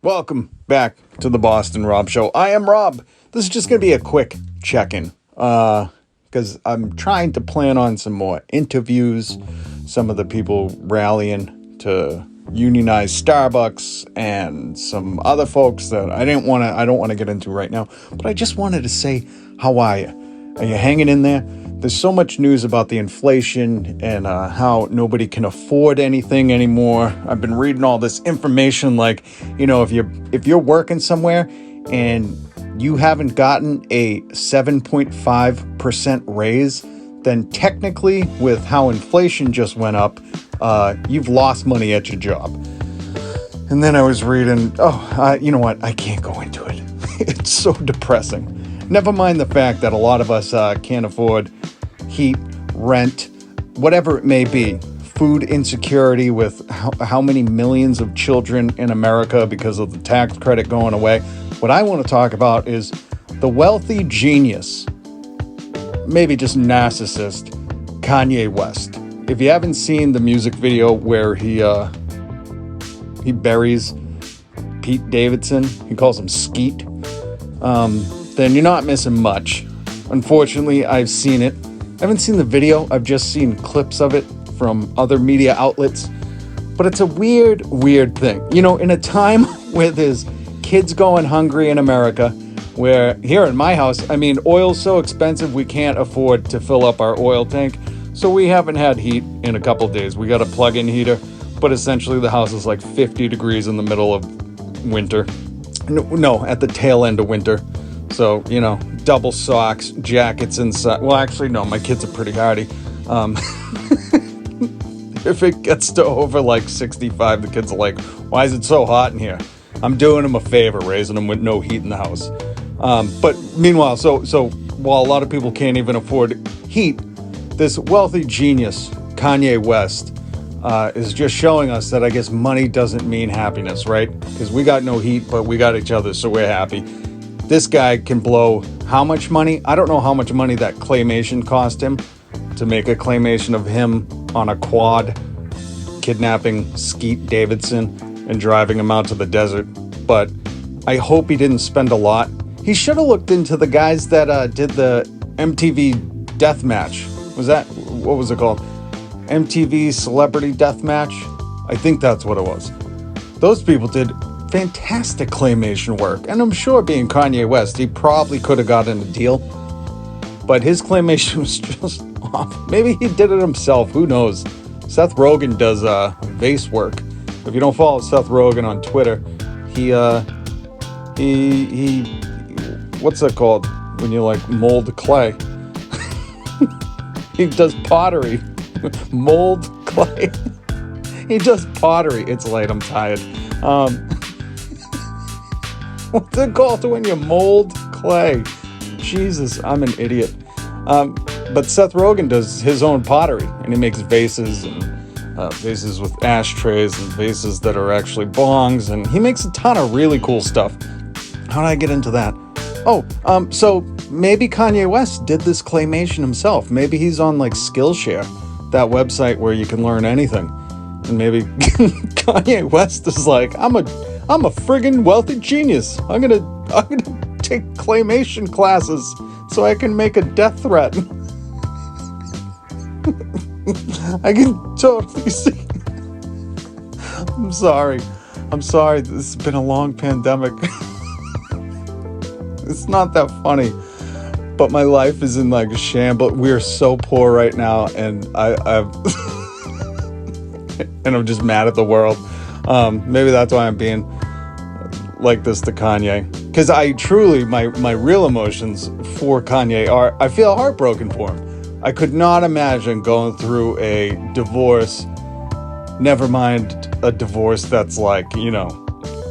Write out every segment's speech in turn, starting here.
Welcome back to the Boston Rob Show. I am Rob. This is just going to be a quick check-in because I'm trying to plan on some more interviews. Some of the people rallying to unionize Starbucks and some other folks that I don't want to get into right now. But I just wanted to say, how are you? Are you hanging in there? There's so much news about the inflation and how nobody can afford anything anymore. I've been reading all this information like, if you're working somewhere and you haven't gotten a 7.5% raise, then technically with how inflation just went up, you've lost money at your job. And then I was reading, you know what? I can't go into it. It's so depressing. Never mind the fact that a lot of us can't afford heat, rent, whatever it may be, food insecurity with how many millions of children in America because of the tax credit going away. What I want to talk about is the wealthy genius, maybe just narcissist, Kanye West. If you haven't seen the music video where he buries Pete Davidson, he calls him Skeet, then you're not missing much. Unfortunately, I've seen it. I haven't seen the video. I've just seen clips of it from other media outlets. But it's a weird thing. In a time where there's kids going hungry in America, where here in my house, oil's so expensive we can't afford to fill up our oil tank. So we haven't had heat in a couple of days. We got a plug-in heater, but essentially the house is like 50 degrees in the middle of winter. No, at the tail end of winter. So, double socks, jackets inside. Well, actually, no, my kids are pretty hardy. If it gets to over like 65, the kids are like, why is it so hot in here? I'm doing them a favor, raising them with no heat in the house. But meanwhile, so while a lot of people can't even afford heat, this wealthy genius, Kanye West, is just showing us that I guess money doesn't mean happiness, right? Because we got no heat, but we got each other, so we're happy. This guy can blow how much money? I don't know how much money that Claymation cost him to make a claymation of him on a quad, kidnapping Skeet Davidson and driving him out to the desert. But I hope he didn't spend a lot. He should have looked into the guys that did the MTV Death Match. What was it called? MTV Celebrity Death Match? I think that's what it was. Those people did fantastic claymation work, and I'm sure being Kanye West, he probably could have gotten a deal, but his claymation was just off. Maybe he did it himself, who knows. Seth Rogen does vase work. If you don't follow Seth Rogen on Twitter, he what's that called when you like mold clay? He does pottery. Mold clay. He does pottery. It's late, I'm tired. What's it called when you mold clay? Jesus, I'm an idiot. But Seth Rogen does his own pottery, and he makes vases and vases with ashtrays and vases that are actually bongs, and he makes a ton of really cool stuff. How did I get into that? So maybe Kanye West did this claymation himself. Maybe he's on like Skillshare, that website where you can learn anything. And maybe Kanye West is like, I'm a friggin' wealthy genius. I'm gonna take claymation classes so I can make a death threat. I can totally see. I'm sorry. This has been a long pandemic. It's not that funny, but my life is in like a shambles. We're so poor right now, and I've and I'm just mad at the world. Maybe that's why I'm being like this to Kanye, because I truly, my real emotions for Kanye are, I feel heartbroken for him. I could not imagine going through a divorce, never mind a divorce that's like,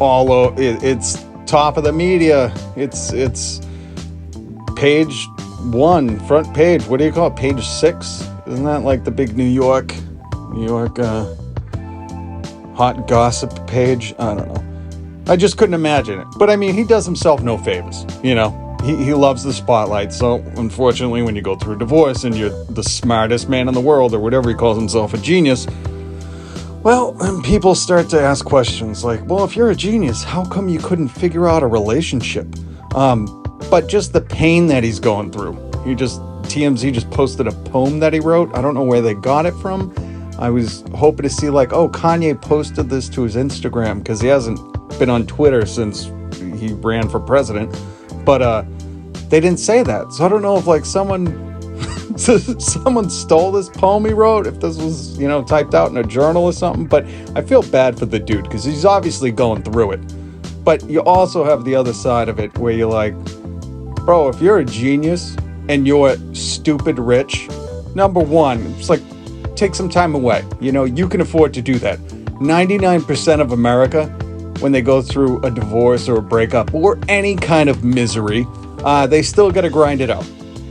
all over, it's top of the media, it's page 1, front page, what do you call it, page 6? Isn't that like the big New York hot gossip page? I don't know. I just couldn't imagine it. But he does himself no favors, He loves the spotlight. So unfortunately, when you go through a divorce and you're the smartest man in the world, or whatever he calls himself, a genius, Well, and people start to ask questions like, well, if you're a genius, how come you couldn't figure out a relationship? But just the pain that he's going through. TMZ just posted a poem that he wrote. I don't know where they got it from. I was hoping to see like, oh, Kanye posted this to his Instagram because he hasn't been on Twitter since he ran for president. But they didn't say that. So I don't know if like someone stole this poem he wrote, if this was, typed out in a journal or something. But I feel bad for the dude because he's obviously going through it. But you also have the other side of it where you're like, bro, if you're a genius and you're stupid rich, number one, it's like, take some time away. You can afford to do that. 99% of America, when they go through a divorce or a breakup or any kind of misery, they still got to grind it out.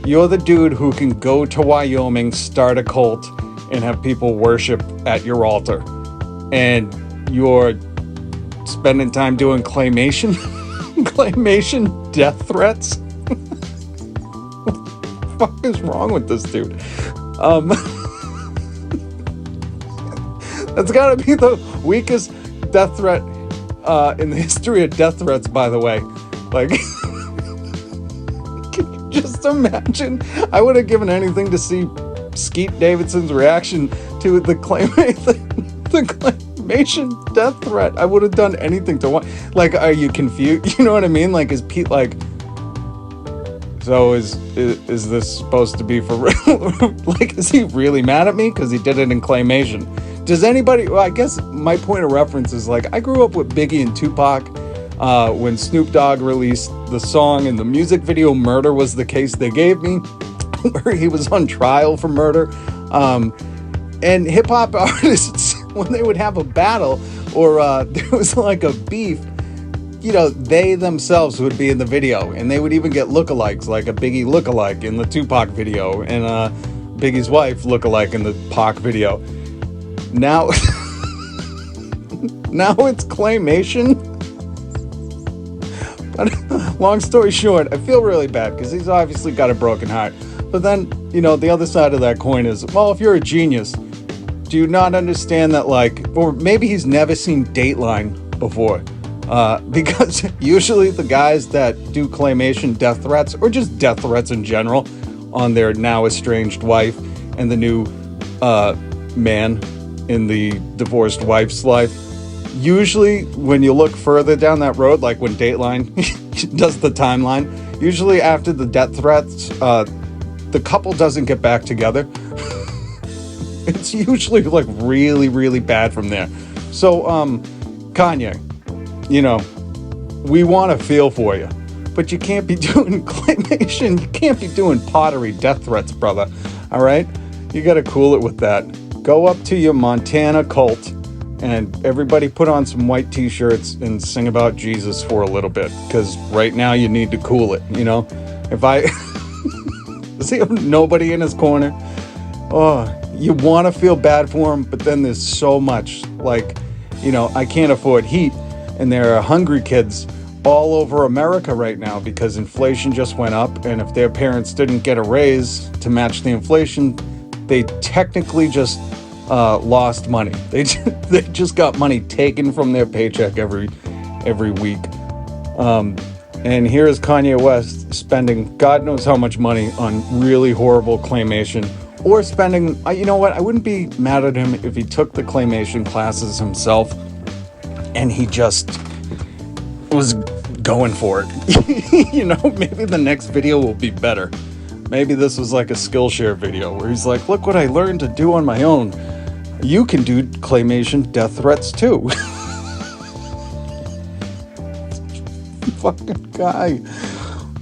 You're the dude who can go to Wyoming, start a cult, and have people worship at your altar. And you're spending time doing claymation? Claymation death threats? What the fuck is wrong with this dude? That's gotta be the weakest death threat in the history of death threats, by the way. Like, just imagine. I would have given anything to see Skeet Davidson's reaction to the claymation death threat. I would have done anything to want. Like, are you confused? You know what I mean? Like, is Pete like, so is this supposed to be for real? Like, is he really mad at me because he did it in claymation? Does anybody, well, I guess my point of reference is like, I grew up with Biggie and Tupac when Snoop Dogg released the song and the music video Murder Was the Case They Gave Me, where he was on trial for murder. And hip hop artists, when they would have a battle or there was like a beef, they themselves would be in the video, and they would even get lookalikes, like a Biggie lookalike in the Tupac video and Biggie's wife lookalike in the Pac video. Now it's claymation. But long story short, I feel really bad because he's obviously got a broken heart. But then, the other side of that coin is, well, if you're a genius, do you not understand that, like, or maybe he's never seen Dateline before? Because usually the guys that do claymation death threats, or just death threats in general, on their now estranged wife and the new man in the divorced wife's life, usually when you look further down that road, like when Dateline does the timeline, usually after the death threats, the couple doesn't get back together. It's usually like really, really bad from there. So, Kanye, we want to feel for you, but you can't be doing claymation. You can't be doing pottery death threats, brother. All right? You got to cool it with that. Go up to your Montana cult and everybody put on some white t-shirts and sing about Jesus for a little bit, because right now you need to cool it. If I see nobody in his corner, you want to feel bad for him, but then there's so much, like, I can't afford heat, and there are hungry kids all over America right now because inflation just went up, and if their parents didn't get a raise to match the inflation, they technically just lost money. They just got money taken from their paycheck every week. And here is Kanye West spending God knows how much money on really horrible claymation, or spending, you know what, I wouldn't be mad at him if he took the claymation classes himself and he just was going for it. Maybe the next video will be better. Maybe this was like a Skillshare video where he's like, look what I learned to do on my own. You can do claymation death threats too. Fucking guy.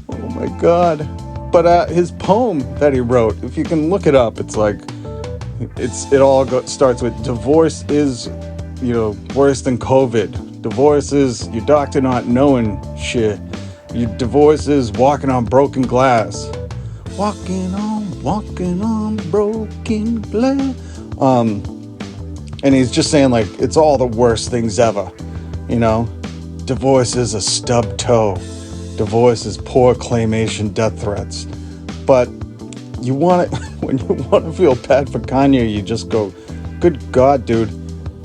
Oh my God. But his poem that he wrote, if you can look it up, it's like, starts with, divorce is, worse than COVID. Divorce is your doctor not knowing shit. Your divorce is walking on broken glass. Walking on broken glass. And he's just saying, like, it's all the worst things ever. Divorce is a stubbed toe. Divorce is poor claymation death threats. But when you want to feel bad for Kanye, you just go, good God, dude,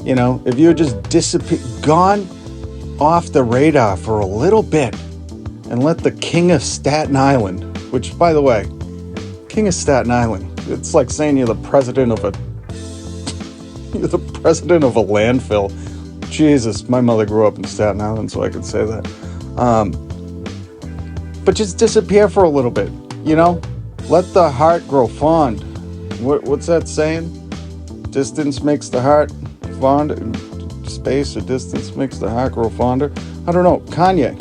If you had just gone off the radar for a little bit and let the king of Staten Island, which, by the way, king of Staten Island, it's like saying you're the president of a landfill. Jesus, my mother grew up in Staten Island, so I can say that. But just disappear for a little bit, Let the heart grow fond. What's that saying? Distance makes the heart fond. Space or distance makes the heart grow fonder. I don't know. Kanye.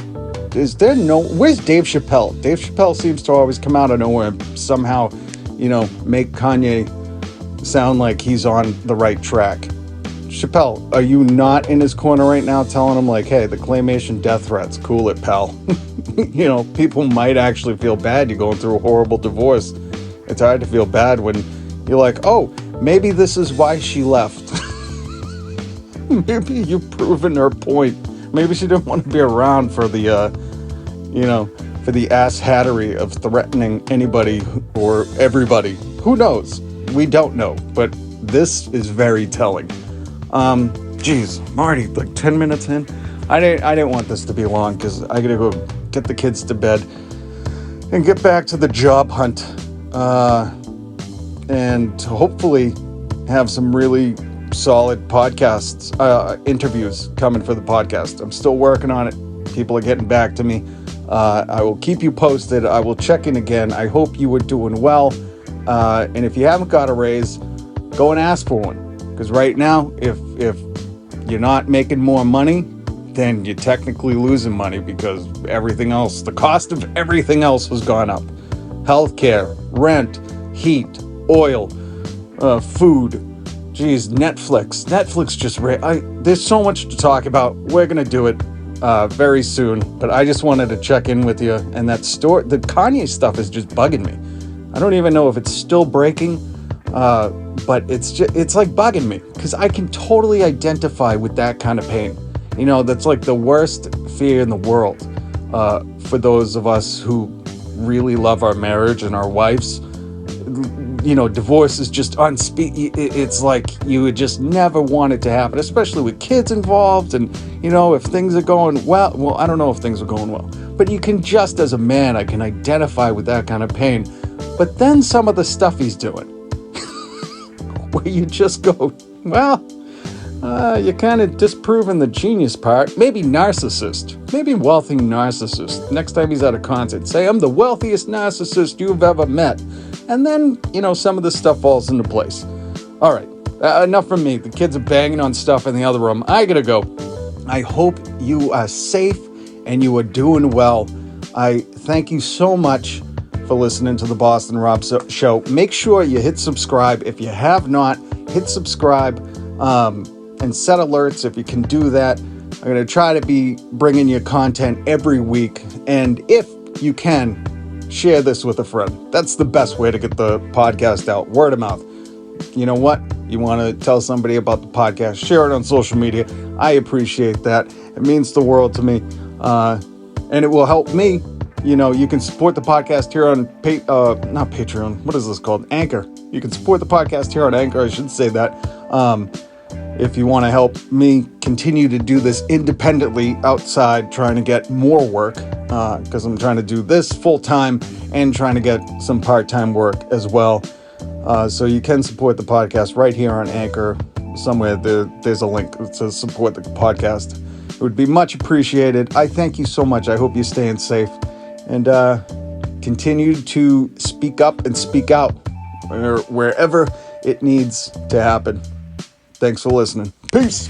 Where's Dave Chappelle? Dave Chappelle seems to always come out of nowhere and somehow, make Kanye sound like he's on the right track. Chappelle, are you not in his corner right now telling him like, hey, the Claymation death threats, cool it, pal? People might actually feel bad you're going through a horrible divorce. It's hard to feel bad when you're like, oh, maybe this is why she left. Maybe you've proven her point. Maybe she didn't want to be around for the, for the ass hattery of threatening anybody or everybody. Who knows? We don't know, but this is very telling. Marty, like 10 minutes in. I didn't want this to be long because I gotta go get the kids to bed and get back to the job hunt, and hopefully have some really solid podcasts, interviews coming for the podcast. I'm still working on it. People are getting back to me. I will keep you posted. I will check in again. I hope you are doing well. And if you haven't got a raise, go and ask for one. Because right now, if you're not making more money, then you're technically losing money because everything else, the cost of everything else has gone up. Healthcare, rent, heat, oil, food. Geez, Netflix just there's so much to talk about. We're going to do it very soon. But I just wanted to check in with you. And the Kanye stuff is just bugging me. I don't even know if it's still breaking. But it's like bugging me because I can totally identify with that kind of pain. That's like the worst fear in the world for those of us who really love our marriage and our wives. Divorce is just it's like you would just never want it to happen, especially with kids involved. And, if things are going well, I don't know if things are going well, but you can just, as a man, I can identify with that kind of pain. But then some of the stuff he's doing, where you just go, well, you're kind of disproving the genius part. Maybe narcissist. Maybe wealthy narcissist. Next time he's at a concert, say, I'm the wealthiest narcissist you've ever met. And then, some of this stuff falls into place. All right, enough from me. The kids are banging on stuff in the other room. I gotta go. I hope you are safe and you are doing well. I thank you so much for listening to the Boston Rob Show. Make sure you hit subscribe. If you have not, hit subscribe and set alerts if you can do that. I'm going to try to be bringing you content every week. And if you can, share this with a friend. That's the best way to get the podcast out. Word of mouth. You know what? You want to tell somebody about the podcast, share it on social media. I appreciate that. It means the world to me. And it will help me. You can support the podcast here on not Patreon. What is this called? Anchor. You can support the podcast here on Anchor. I should say that. If you want to help me continue to do this independently outside, trying to get more work, because I'm trying to do this full time and trying to get some part-time work as well. So you can support the podcast right here on Anchor. Somewhere there's a link to support the podcast. It would be much appreciated. I thank you so much. I hope you're staying safe. And continue to speak up and speak out wherever it needs to happen. Thanks for listening. Peace.